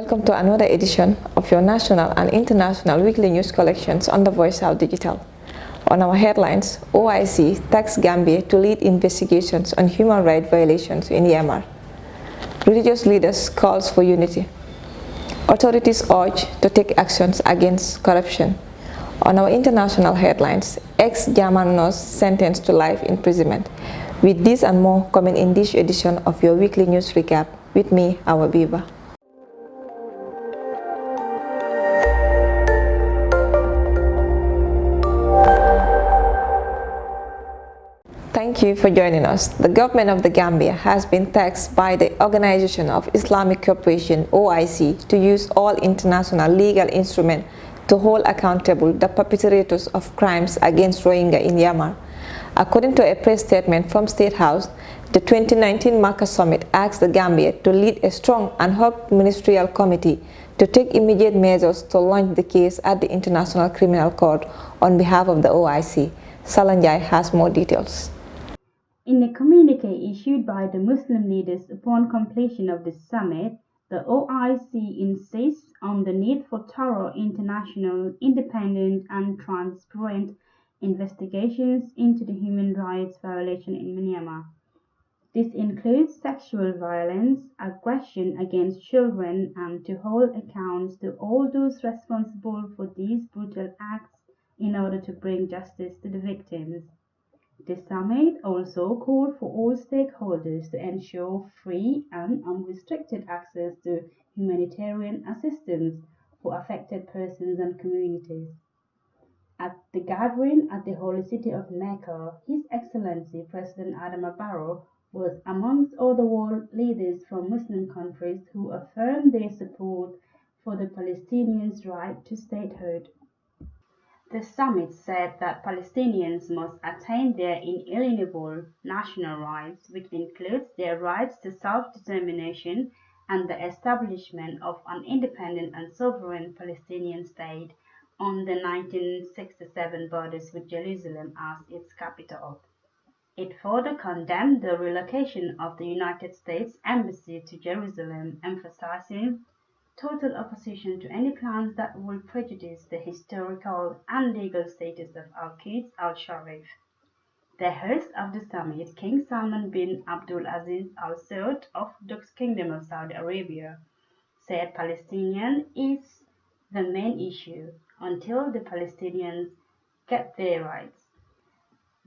Welcome to another edition of your national and international weekly news collections on the Voice Out Digital. On our headlines, OIC taxed Gambia to lead investigations on human rights violations in Yemen. Religious leaders calls for unity. Authorities urge to take actions against corruption. On our international headlines, ex-German nurse sentenced to life imprisonment. With this and more coming in this edition of your weekly news recap, with me, our Biba. Thank you for joining us. The government of the Gambia has been taxed by the Organization of Islamic Cooperation (OIC) to use all international legal instruments to hold accountable the perpetrators of crimes against Rohingya in Yemen. According to a press statement from State House, the 2019 Marcus Summit asked the Gambia to lead a strong and hoc ministerial committee to take immediate measures to launch the case at the International Criminal Court on behalf of the OIC. Salanjai has more details. In a communique issued by the Muslim leaders upon completion of the summit, the OIC insists on the need for thorough international, independent and transparent investigations into the human rights violation in Myanmar. This includes sexual violence, aggression against children, and to hold accounts to all those responsible for these brutal acts in order to bring justice to the victims. The summit also called for all stakeholders to ensure free and unrestricted access to humanitarian assistance for affected persons and communities. At the gathering at the holy city of Mecca, His Excellency President Adama Barrow was amongst other world leaders from Muslim countries who affirmed their support for the Palestinians' right to statehood. The summit said that Palestinians must attain their inalienable national rights, which includes their rights to self-determination and the establishment of an independent and sovereign Palestinian state on the 1967 borders with Jerusalem as its capital. It further condemned the relocation of the United States Embassy to Jerusalem, emphasizing total opposition to any plans that will prejudice the historical and legal status of Al-Quds Al-Sharif. The host of the summit, King Salman bin Abdul Aziz Al Saud of the Kingdom of Saudi Arabia, said Palestinian is the main issue until the Palestinians get their rights.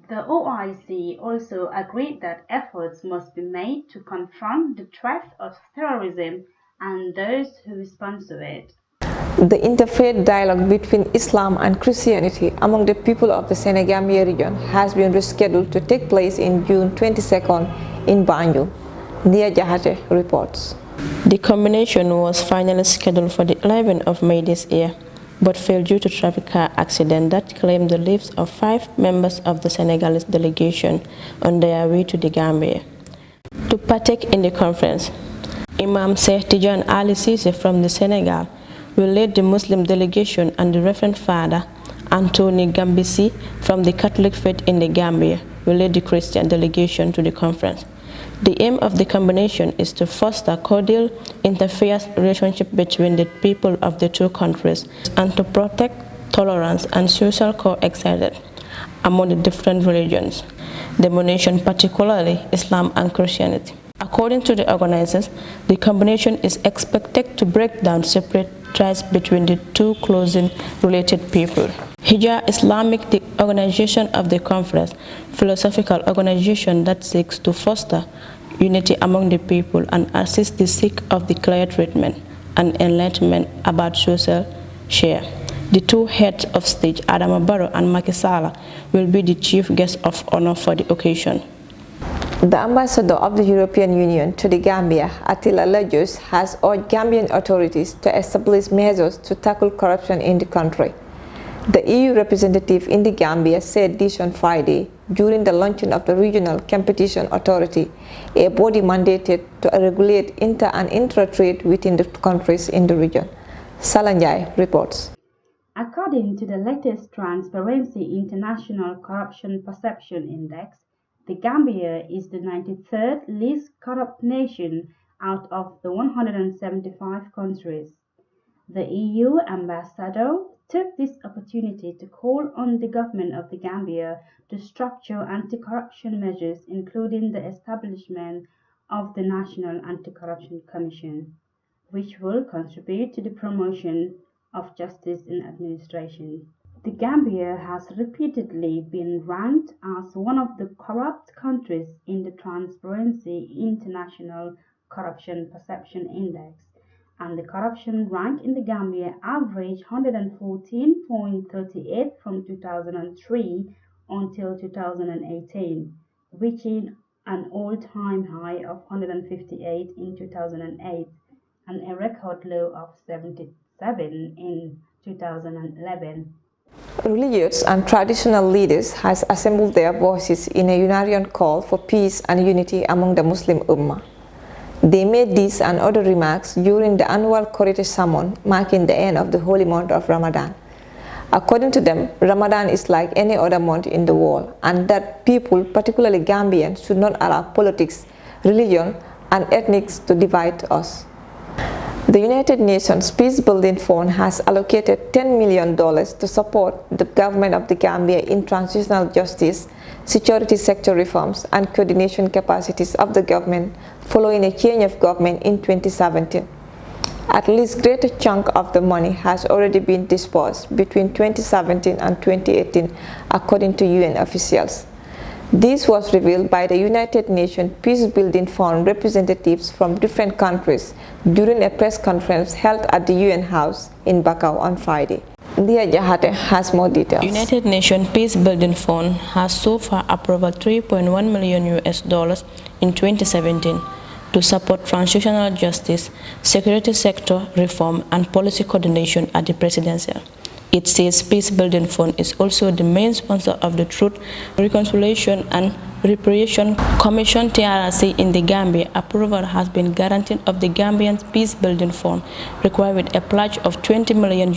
The OIC also agreed that efforts must be made to confront the threat of terrorism and those who sponsor it. The interfaith dialogue between Islam and Christianity among the people of the Senegambia region has been rescheduled to take place in June 22nd in Banjul. Nia Jahate reports. The combination was finally scheduled for the 11th of May this year, but failed due to traffic car accident that claimed the lives of 5 members of the Senegalese delegation on their way to the Gambia. To partake in the conference, Imam Sheikh Tijan Ali Cisse from the Senegal will lead the Muslim delegation, and the Reverend Father Anthony Gambisi from the Catholic faith in the Gambia will lead the Christian delegation to the conference. The aim of the combination is to foster cordial interfaith relationship between the people of the two countries and to protect tolerance and social coexistence among the different religions, denominations, particularly Islam and Christianity. According to the organizers, the combination is expected to break down separate ties between the two closely related people. Hijra Islamic, the organization of the conference, philosophical organization that seeks to foster unity among the people and assist the sick of the clear treatment and enlightenment about social share. The two heads of state, Adama Barrow and Macky Sall, will be the chief guests of honor for the occasion. The ambassador of the European Union to the Gambia, Attila Lajos, has urged Gambian authorities to establish measures to tackle corruption in the country. The EU representative in the Gambia said this on Friday during the launching of the Regional Competition Authority, a body mandated to regulate inter- and intra-trade within the countries in the region. Salanjai reports. According to the latest Transparency International Corruption Perception Index, the Gambia is the 93rd least corrupt nation out of the 175 countries. The EU ambassador took this opportunity to call on the government of the Gambia to structure anti-corruption measures, including the establishment of the National Anti-Corruption Commission, which will contribute to the promotion of justice in administration. The Gambia has repeatedly been ranked as one of the corrupt countries in the Transparency International Corruption Perception Index, and the corruption rank in the Gambia averaged 114.38 from 2003 until 2018, reaching an all-time high of 158 in 2008 and a record low of 77 in 2011. Religious and traditional leaders has assembled their voices in a unitarian call for peace and unity among the Muslim Ummah. They made these and other remarks during the annual Korite sermon marking the end of the holy month of Ramadan. According to them, Ramadan is like any other month in the world, and that people, particularly Gambians, should not allow politics, religion, and ethnics to divide us. The United Nations Peace Building Fund has allocated $10 million to support the government of the Gambia in transitional justice, security sector reforms, and coordination capacities of the government following a change of government in 2017. At least a greater chunk of the money has already been disbursed between 2017 and 2018, according to UN officials. This was revealed by the United Nations Peace Building Fund representatives from different countries during a press conference held at the UN House in Bakau on Friday. Dia Jahate has more details. United Nations Peace Building Fund has so far approved $3.1 million in 2017 to support transitional justice, security sector reform, and policy coordination at the presidency. It says Peace Building Fund is also the main sponsor of the Truth, Reconciliation and Reparation Commission TRC in the Gambia. Approval has been guaranteed of the Gambian Peace Building Fund, requiring a pledge of $20 million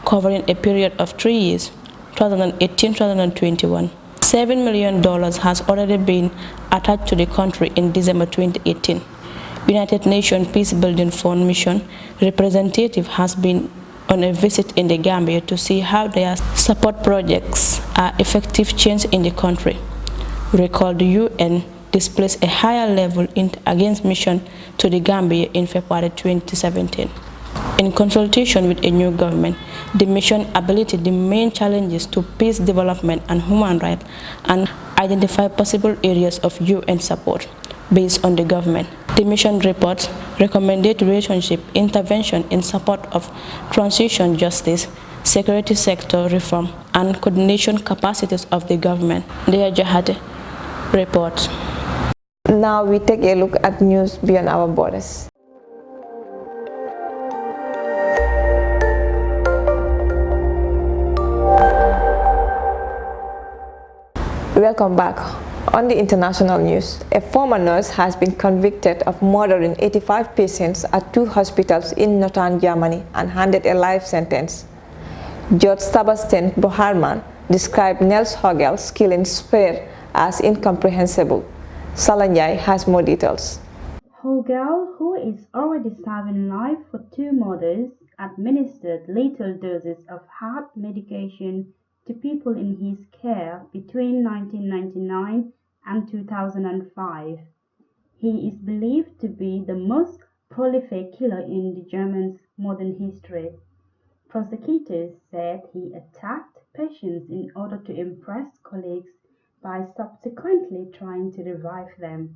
covering a period of 3 years, 2018-2021. $7 million has already been attached to the country in December 2018. United Nations Peace Building Fund mission representative has been on a visit in the Gambia to see how their support projects are effective change in the country. Recall the UN displaced a higher level against mission to the Gambia in February 2017. In consultation with a new government, the mission ability the main challenges to peace development and human rights and identify possible areas of UN support based on the government. The mission report recommended relationship intervention in support of transition justice, security sector reform, and coordination capacities of the government. Dia Jahate report. Now we take a look at news beyond our borders. Welcome back. On the international news, a former nurse has been convicted of murdering 85 patients at 2 hospitals in northern Germany and handed a life sentence. Judge Sebastian Boharman described Nels Hogel's killing spree as incomprehensible. Salanjai has more details. Hogel, who is already serving life for 2 murders, administered lethal doses of heart medication to people in his care between 1999 and 2005. He is believed to be the most prolific killer in the Germans' modern history. Prosecutors said he attacked patients in order to impress colleagues by subsequently trying to revive them.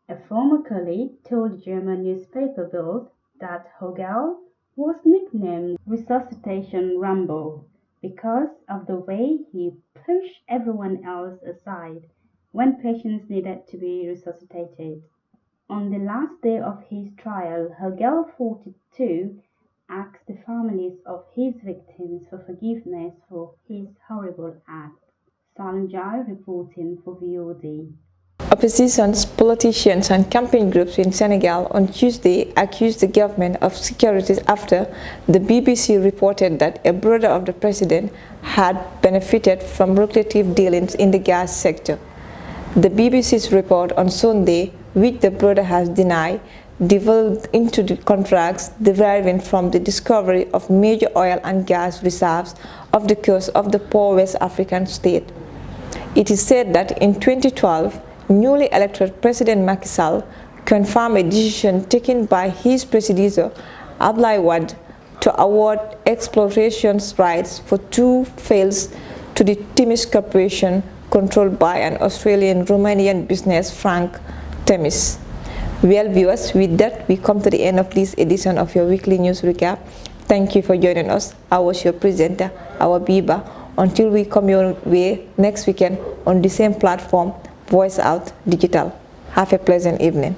A former colleague told German newspaper Bild that Hogel was nicknamed Resuscitation Rambo because of the way he pushed everyone else aside when patients needed to be resuscitated. On the last day of his trial, Hogel, 42, asked the families of his victims for forgiveness for his horrible act. Salanjai reporting for VOD. Oppositions, politicians and campaign groups in Senegal on Tuesday accused the government of security after the BBC reported that a brother of the president had benefited from lucrative dealings in the gas sector. The BBC's report on Sunday, which the brother has denied, developed into the contracts deriving from the discovery of major oil and gas reserves off the coast of the poor West African state. It is said that in 2012, newly elected President Macky Sall confirmed a decision taken by his predecessor, Abdoulaye Wade, to award exploration rights for 2 fields to the Timis Corporation, controlled by an Australian-Romanian business, Frank Timis. Well, viewers, with that, we come to the end of this edition of your weekly news recap. Thank you for joining us. I was your presenter, our Biba. Until we come your way next weekend on the same platform, Voice Out Digital. Have a pleasant evening.